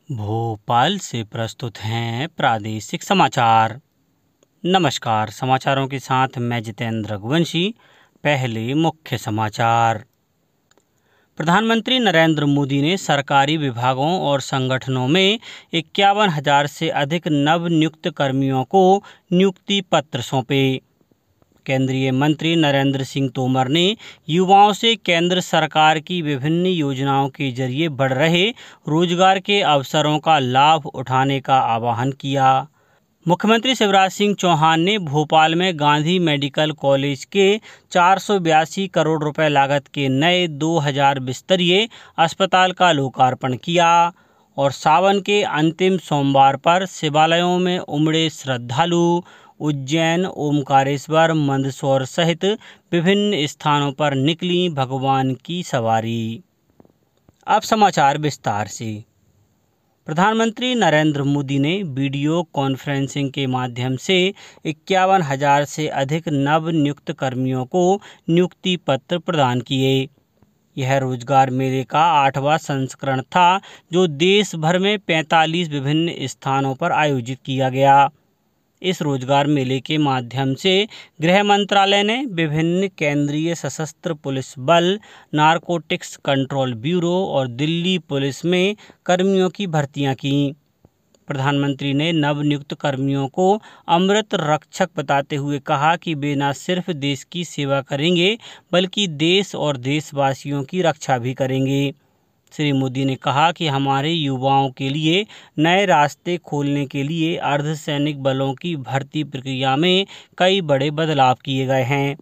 भोपाल से प्रस्तुत हैं प्रादेशिक समाचार। नमस्कार, समाचारों के साथ मैं जितेंद्र रघुवंशी। पहले मुख्य समाचार। प्रधानमंत्री नरेंद्र मोदी ने सरकारी विभागों और संगठनों में 51,000 से अधिक नवनियुक्त कर्मियों को नियुक्ति पत्र सौंपे। केंद्रीय मंत्री नरेंद्र सिंह तोमर ने युवाओं से केंद्र सरकार की विभिन्न योजनाओं के जरिए बढ़ रहे रोजगार के अवसरों का लाभ उठाने का आह्वान किया। मुख्यमंत्री शिवराज सिंह चौहान ने भोपाल में गांधी मेडिकल कॉलेज के 482 करोड़ रुपए लागत के नए 2000 बिस्तरीय अस्पताल का लोकार्पण किया और सावन के अंतिम सोमवार पर शिवालयों में उमड़े श्रद्धालु उज्जैन, ओमकारेश्वर, मंदसौर सहित विभिन्न स्थानों पर निकली भगवान की सवारी। अब समाचार विस्तार से। प्रधानमंत्री नरेंद्र मोदी ने वीडियो कॉन्फ्रेंसिंग के माध्यम से 51,000 से अधिक नवनियुक्त कर्मियों को नियुक्ति पत्र प्रदान किए। यह रोजगार मेले का 8वां संस्करण था, जो देश भर में 45 विभिन्न स्थानों पर आयोजित किया गया। इस रोजगार मेले के माध्यम से गृह मंत्रालय ने विभिन्न केंद्रीय सशस्त्र पुलिस बल, नारकोटिक्स कंट्रोल ब्यूरो और दिल्ली पुलिस में कर्मियों की भर्तियां की। प्रधानमंत्री ने नवनियुक्त कर्मियों को अमृत रक्षक बताते हुए कहा कि वे न सिर्फ देश की सेवा करेंगे, बल्कि देश और देशवासियों की रक्षा भी करेंगे। श्री मोदी ने कहा कि हमारे युवाओं के लिए नए रास्ते खोलने के लिए अर्धसैनिक बलों की भर्ती प्रक्रिया में कई बड़े बदलाव किए गए हैं।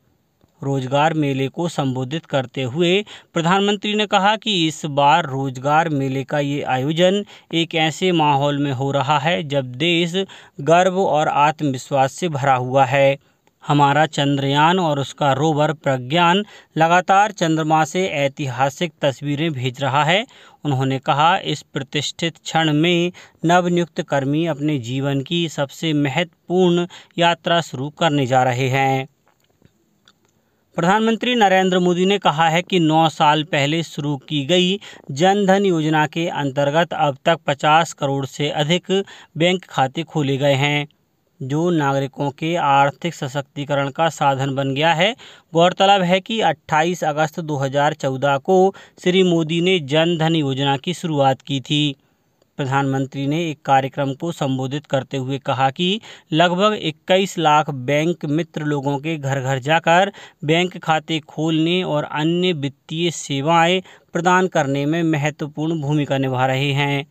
रोजगार मेले को संबोधित करते हुए प्रधानमंत्री ने कहा कि इस बार रोजगार मेले का ये आयोजन एक ऐसे माहौल में हो रहा है जब देश गर्व और आत्मविश्वास से भरा हुआ है। हमारा चंद्रयान और उसका रोवर प्रज्ञान लगातार चंद्रमा से ऐतिहासिक तस्वीरें भेज रहा है। उन्होंने कहा, इस प्रतिष्ठित क्षण में नवनियुक्त कर्मी अपने जीवन की सबसे महत्वपूर्ण यात्रा शुरू करने जा रहे हैं। प्रधानमंत्री नरेंद्र मोदी ने कहा है कि 9 साल पहले शुरू की गई जन धन योजना के अंतर्गत अब तक 50 करोड़ से अधिक बैंक खाते खोले गए हैं, जो नागरिकों के आर्थिक सशक्तिकरण का साधन बन गया है। गौरतलब है कि 28 अगस्त 2014 को श्री मोदी ने जन धन योजना की शुरुआत की थी। प्रधानमंत्री ने एक कार्यक्रम को संबोधित करते हुए कहा कि लगभग 21 लाख बैंक मित्र लोगों के घर घर जाकर बैंक खाते खोलने और अन्य वित्तीय सेवाएं प्रदान करने में महत्वपूर्ण भूमिका निभा रहे हैं।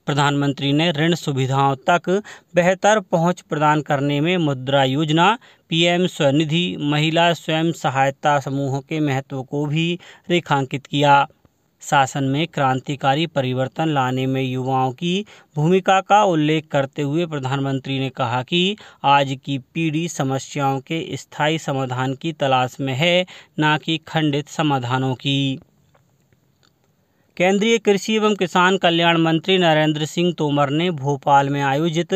प्रधानमंत्री ने ऋण सुविधाओं तक बेहतर पहुंच प्रदान करने में मुद्रा योजना, पीएम स्वनिधि, महिला स्वयं सहायता समूहों के महत्व को भी रेखांकित किया। शासन में क्रांतिकारी परिवर्तन लाने में युवाओं की भूमिका का उल्लेख करते हुए प्रधानमंत्री ने कहा कि आज की पीढ़ी समस्याओं के स्थायी समाधान की तलाश में है, न कि खंडित समाधानों की। केंद्रीय कृषि एवं किसान कल्याण मंत्री नरेंद्र सिंह तोमर ने भोपाल में आयोजित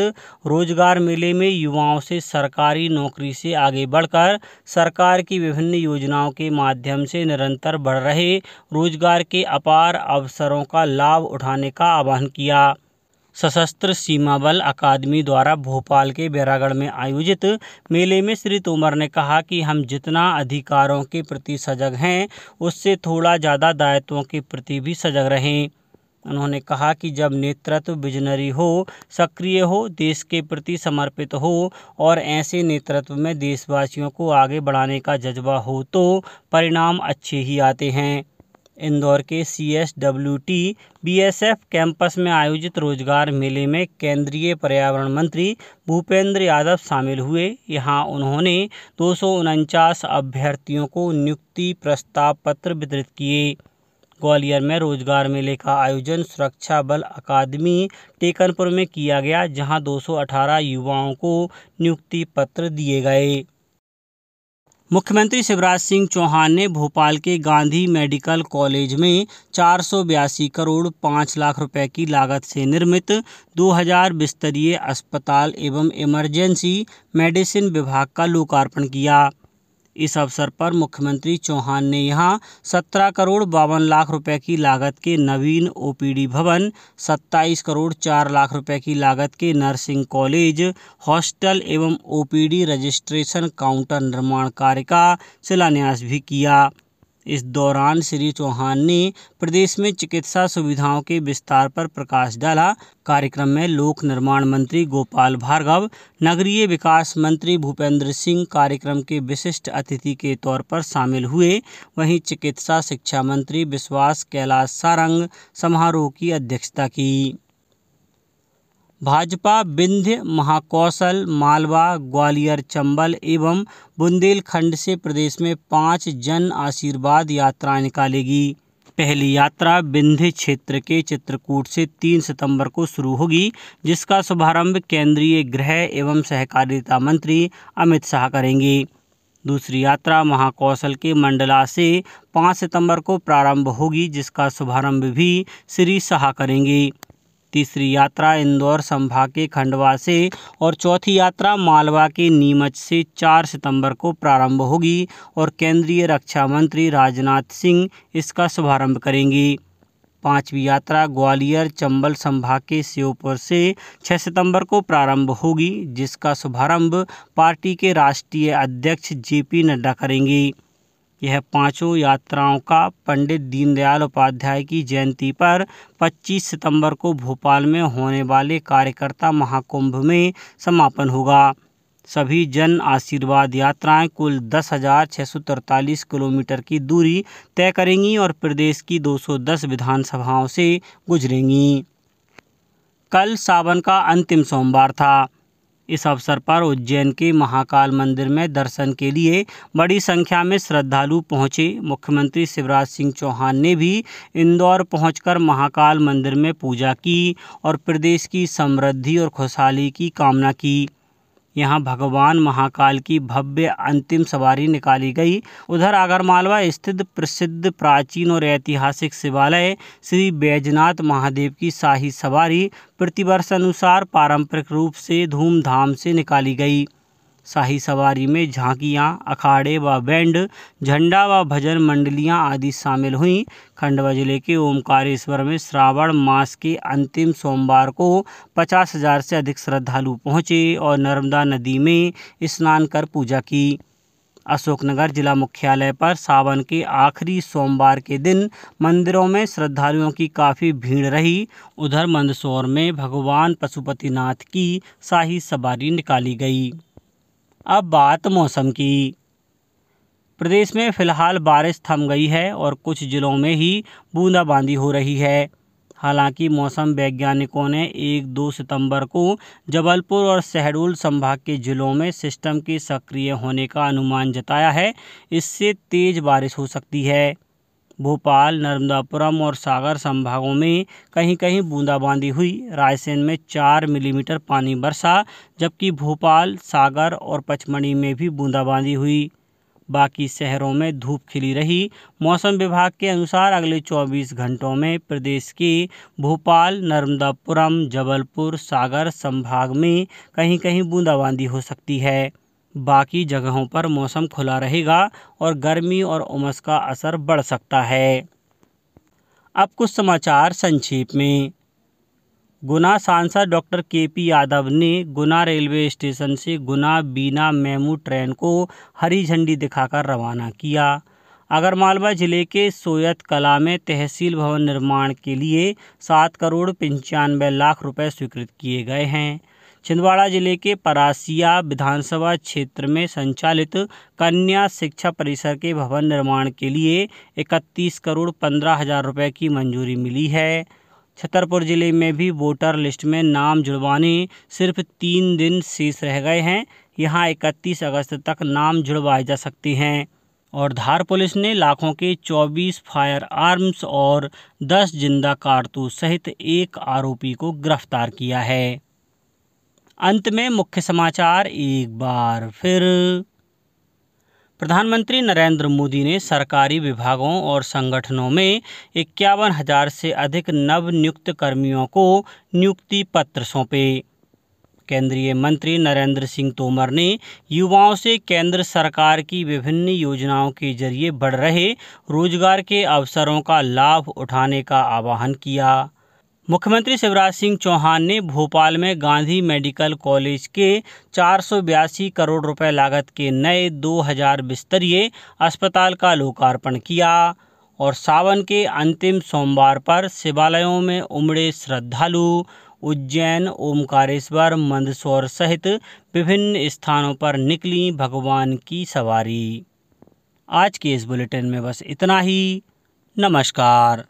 रोजगार मेले में युवाओं से सरकारी नौकरी से आगे बढ़कर सरकार की विभिन्न योजनाओं के माध्यम से निरंतर बढ़ रहे रोजगार के अपार अवसरों का लाभ उठाने का आह्वान किया। सशस्त्र सीमा बल अकादमी द्वारा भोपाल के बैरागढ़ में आयोजित मेले में श्री तोमर ने कहा कि हम जितना अधिकारों के प्रति सजग हैं, उससे थोड़ा ज़्यादा दायित्वों के प्रति भी सजग रहें। उन्होंने कहा कि जब नेतृत्व विजनरी हो, सक्रिय हो, देश के प्रति समर्पित हो और ऐसे नेतृत्व में देशवासियों को आगे बढ़ाने का जज्बा हो तो परिणाम अच्छे ही आते हैं। इंदौर के CSWT BSF कैंपस में आयोजित रोजगार मेले में केंद्रीय पर्यावरण मंत्री भूपेंद्र यादव शामिल हुए। यहां उन्होंने 249 अभ्यर्थियों को नियुक्ति प्रस्ताव पत्र वितरित किए। ग्वालियर में रोजगार मेले का आयोजन सुरक्षा बल अकादमी टेकनपुर में किया गया, जहां 218 युवाओं को नियुक्ति पत्र दिए गए। मुख्यमंत्री शिवराज सिंह चौहान ने भोपाल के गांधी मेडिकल कॉलेज में 482 करोड़ 5 लाख रुपए की लागत से निर्मित 2000 बिस्तरीय अस्पताल एवं इमरजेंसी मेडिसिन विभाग का लोकार्पण किया। इस अवसर पर मुख्यमंत्री चौहान ने यहां 17 करोड़ 52 लाख रुपए की लागत के नवीन ओपीडी भवन, 27 करोड़ 4 लाख रुपए की लागत के नर्सिंग कॉलेज, हॉस्टल एवं ओपीडी रजिस्ट्रेशन काउंटर निर्माण कार्य का शिलान्यास भी किया। इस दौरान श्री चौहान ने प्रदेश में चिकित्सा सुविधाओं के विस्तार पर प्रकाश डाला। कार्यक्रम में लोक निर्माण मंत्री गोपाल भार्गव, नगरीय विकास मंत्री भूपेंद्र सिंह कार्यक्रम के विशिष्ट अतिथि के तौर पर शामिल हुए। वहीं चिकित्सा शिक्षा मंत्री विश्वास कैलाश सारंग समारोह की अध्यक्षता की। भाजपा विंध्य, महाकौशल, मालवा, ग्वालियर, चंबल एवं बुंदेलखंड से प्रदेश में 5 जन आशीर्वाद यात्राएं निकालेगी। पहली यात्रा विंध्य क्षेत्र के चित्रकूट से 3 सितंबर को शुरू होगी, जिसका शुभारंभ केंद्रीय गृह एवं सहकारिता मंत्री अमित शाह करेंगे। दूसरी यात्रा महाकौशल के मंडला से 5 सितंबर को प्रारंभ होगी, जिसका शुभारंभ भी श्री शाह करेंगे। तीसरी यात्रा इंदौर संभाग के खंडवा से और चौथी यात्रा मालवा के नीमच से 4 सितंबर को प्रारंभ होगी और केंद्रीय रक्षा मंत्री राजनाथ सिंह इसका शुभारंभ करेंगे। पांचवी यात्रा ग्वालियर चंबल संभाग के श्योपुर से 6 सितंबर को प्रारंभ होगी, जिसका शुभारंभ पार्टी के राष्ट्रीय अध्यक्ष जेपी नड्डा करेंगे। यह 5 यात्राओं का पंडित दीनदयाल उपाध्याय की जयंती पर 25 सितंबर को भोपाल में होने वाले कार्यकर्ता महाकुंभ में समापन होगा। सभी जन आशीर्वाद यात्राएं कुल 10,643 किलोमीटर की दूरी तय करेंगी और प्रदेश की 210 विधानसभाओं से गुजरेंगी। कल सावन का अंतिम सोमवार था। इस अवसर पर उज्जैन के महाकाल मंदिर में दर्शन के लिए बड़ी संख्या में श्रद्धालु पहुंचे। मुख्यमंत्री शिवराज सिंह चौहान ने भी इंदौर पहुंचकर महाकाल मंदिर में पूजा की और प्रदेश की समृद्धि और खुशहाली की कामना की। यहां भगवान महाकाल की भव्य अंतिम सवारी निकाली गई। उधर आगरमालवा स्थित प्रसिद्ध प्राचीन और ऐतिहासिक शिवालय श्री बैजनाथ महादेव की शाही सवारी प्रतिवर्ष अनुसार पारंपरिक रूप से धूमधाम से निकाली गई। शाही सवारी में झांकियां, अखाड़े व बैंड, झंडा व भजन मंडलियां आदि शामिल हुईं। खंडवा जिले के ओमकारेश्वर में श्रावण मास के अंतिम सोमवार को 50,000 से अधिक श्रद्धालु पहुंचे और नर्मदा नदी में स्नान कर पूजा की। अशोकनगर जिला मुख्यालय पर सावन के आखिरी सोमवार के दिन मंदिरों में श्रद्धालुओं की काफ़ी भीड़ रही। उधर मंदसौर में भगवान पशुपतिनाथ की शाही सवारी निकाली गई। अब बात मौसम की। प्रदेश में फिलहाल बारिश थम गई है और कुछ जिलों में ही बूंदाबांदी हो रही है। हालांकि मौसम वैज्ञानिकों ने 1-2 सितंबर को जबलपुर और शहडोल संभाग के जिलों में सिस्टम के सक्रिय होने का अनुमान जताया है। इससे तेज बारिश हो सकती है। भोपाल, नर्मदापुरम और सागर संभागों में कहीं कहीं बूंदाबांदी हुई। रायसेन में 4 मिलीमीटर पानी बरसा, जबकि भोपाल, सागर और पचमढ़ी में भी बूंदाबांदी हुई। बाकी शहरों में धूप खिली रही। मौसम विभाग के अनुसार अगले 24 घंटों में प्रदेश के भोपाल, नर्मदापुरम, जबलपुर, सागर संभाग में कहीं कहीं बूंदाबांदी हो सकती है। बाकी जगहों पर मौसम खुला रहेगा और गर्मी और उमस का असर बढ़ सकता है। अब कुछ समाचार संक्षेप में। गुना सांसद डॉक्टर केपी यादव ने गुना रेलवे स्टेशन से गुना बीना मेमू ट्रेन को हरी झंडी दिखाकर रवाना किया। आगरमालवा जिले के सोयत कला में तहसील भवन निर्माण के लिए 7 करोड़ 95 लाख रुपए स्वीकृत किए गए हैं। छिंदवाड़ा जिले के परासिया विधानसभा क्षेत्र में संचालित कन्या शिक्षा परिसर के भवन निर्माण के लिए 31 करोड़ 15 हजार रुपये की मंजूरी मिली है। छतरपुर जिले में भी वोटर लिस्ट में नाम जुड़वाने सिर्फ 3 दिन शेष रह गए हैं। यहां 31 अगस्त तक नाम जुड़वाए जा सकते हैं। और धार पुलिस ने लाखों के 24 फायर आर्म्स और 10 जिंदा कारतूस सहित एक आरोपी को गिरफ्तार किया है। अंत में मुख्य समाचार एक बार फिर। प्रधानमंत्री नरेंद्र मोदी ने सरकारी विभागों और संगठनों में 51,000 से अधिक नव नियुक्त कर्मियों को नियुक्ति पत्र सौंपे। केंद्रीय मंत्री नरेंद्र सिंह तोमर ने युवाओं से केंद्र सरकार की विभिन्न योजनाओं के जरिए बढ़ रहे रोजगार के अवसरों का लाभ उठाने का आह्वान किया। मुख्यमंत्री शिवराज सिंह चौहान ने भोपाल में गांधी मेडिकल कॉलेज के 482 करोड़ रुपए लागत के नए 2000 बिस्तरीय अस्पताल का लोकार्पण किया और सावन के अंतिम सोमवार पर शिवालयों में उमड़े श्रद्धालु उज्जैन, ओमकारेश्वर, मंदसौर सहित विभिन्न स्थानों पर निकली भगवान की सवारी। आज के इस बुलेटिन में बस इतना ही। नमस्कार।